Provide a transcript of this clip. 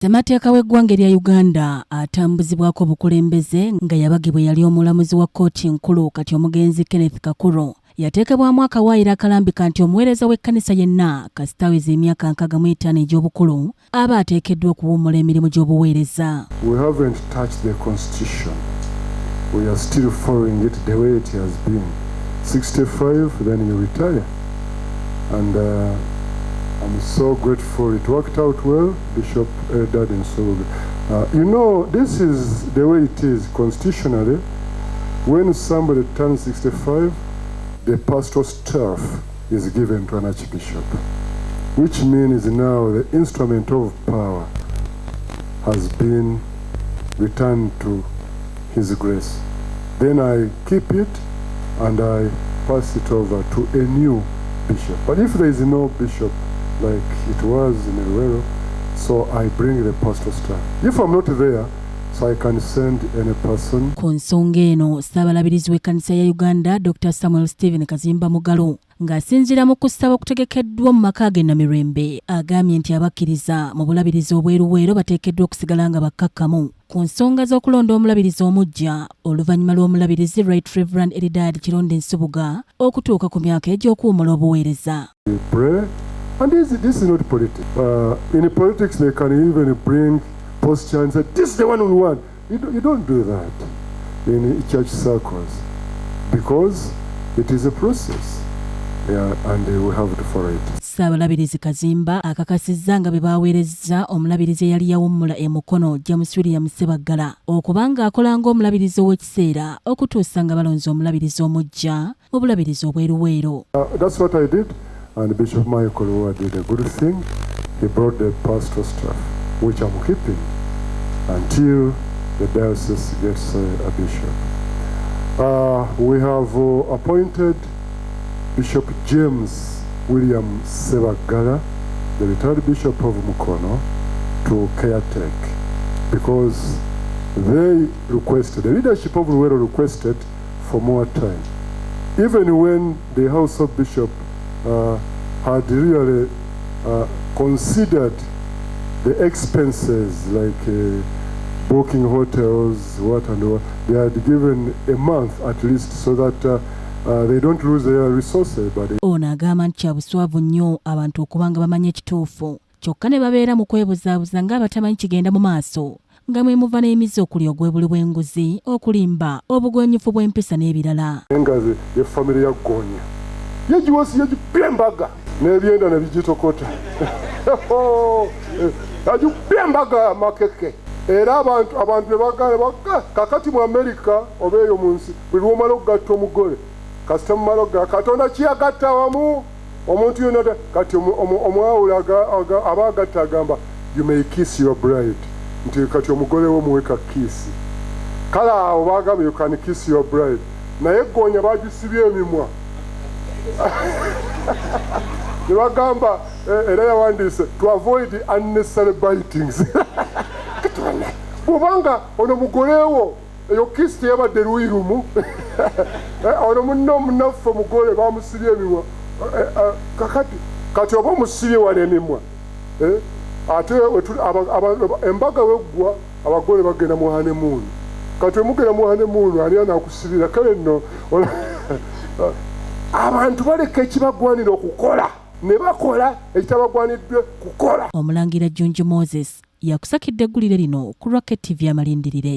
Ssemateeka w'eggwanga erya Uganda atambuzibwako obukulembeze nga yabagibwe yali omulamuzi wa kkooti nkulu kati omugenzi Kenneth Kakuro yateekebwamu akawaayiro akalambika nti omuweereza w'ekkanisa yenna kasita aweza emyaka 65 egy'obukulu aba ateekeddwa okuwummula emirimu gy'obuweereza. We haven't touched the constitution. We are still following it the way it has been. 65, then you retire. And I'm so grateful it worked out well, Bishop Eldad and so you know, this is the way it is constitutionally. When somebody turns 65, the pastoral staff is given to an archbishop, which means now the instrument of power has been returned to His grace. Then I keep it and I pass it over to a new bishop. But if there is no bishop, like it was in Luwero, so I bring the pastoral staff. If I'm not there, so I can send any person. Ku nsonga eno, Ssabalabirizi w'ekkanisa ya Uganda, Dr. Samuel Stephen Kaziimba Mugalu, ng'asinziira mu kusaba okutegekeddwa mu maka ge Namirembe, agambye nti abakkiriza mu bulabirizi obweruweero bateekeddwa okusigala nga bakkakkamu ku nsonga z'okulonda omulabirizi omuggya oluvannyuma lw'omulabirizi Right Reverend Eldad Kironde Nsubuga okutuuka ku myaka egy'okuwummula obuweereza. And this is not politics. In politics, they can even bring posture and say, this is the one we want. You don't do that in church circles because it is a process. Yeah, and we have to follow it. Ssabalabirizi Kaziimba akakasizza nga be baaweerezza omulabirizi eyali yawummula emukono James William Ssebaggala okubanga akola ng'omulabirizi ow'ekiseera okutuusa nga balonze omulabirizi omuggya mu bulabirizi obweruweero. That's what I did. And Bishop Michael Luwero did a good thing. He brought the pastoral staff, which I'm keeping until the diocese gets a bishop. We have appointed Bishop James William Ssebaggala, the retired Bishop of Mukono, to caretake because they requested, the leadership of Luwero requested for more time. Even when the House of Bishop had really considered the expenses like booking hotels, what and what. They had given a month at least so that they don't lose their resources. Ono agamba nti kya buswavu nnyo abantu okubanga bamanya ekituufu kyokka ne babeera mu kwebuzaabuza ng'abatamanyi kigenda mu maaso nga mwe muva n'emizi okuli ogw'ebuli bw'enguzi okulimba obugwenyufu bw'empisa n'ebirala. Engazi ye famire ya Gonya yegiwasi yegipembaga n'ebyenda ne bigitokota yagipembaga makeke era abantu begana kakati mu Amerika oba eyo mu nsi buli lwomala okugatta omugole kasita mumala okugatta Katonda kiyagatta wamu omuntu yonna kati omwawula aba agatta agamba you may kiss your bride nti kati omugole wo muweka kiisi kale awo bagamba you can kiss your bride naye Gonya bagisibye emimwa ne bagamba era yawandiise to avoid unnecessary bitings. Bw'obanga ono mugolewo eyo kiisi teyabadde lwirumu ono munno omunaffe omugole bamusibye emimwa kati oba omusibye wano emimwa ate embaga weggwa abagole bagenda mu hanemuunu kati omugenda mu hanemuunu ani anaakusibira kale nno abantu baleka ekibagwanira okukola ne bakola ekitabagwaniddwe kukola. Omulangira Junju Moses yakusakidde eggulire lino ku Rocket TV Amalindilire.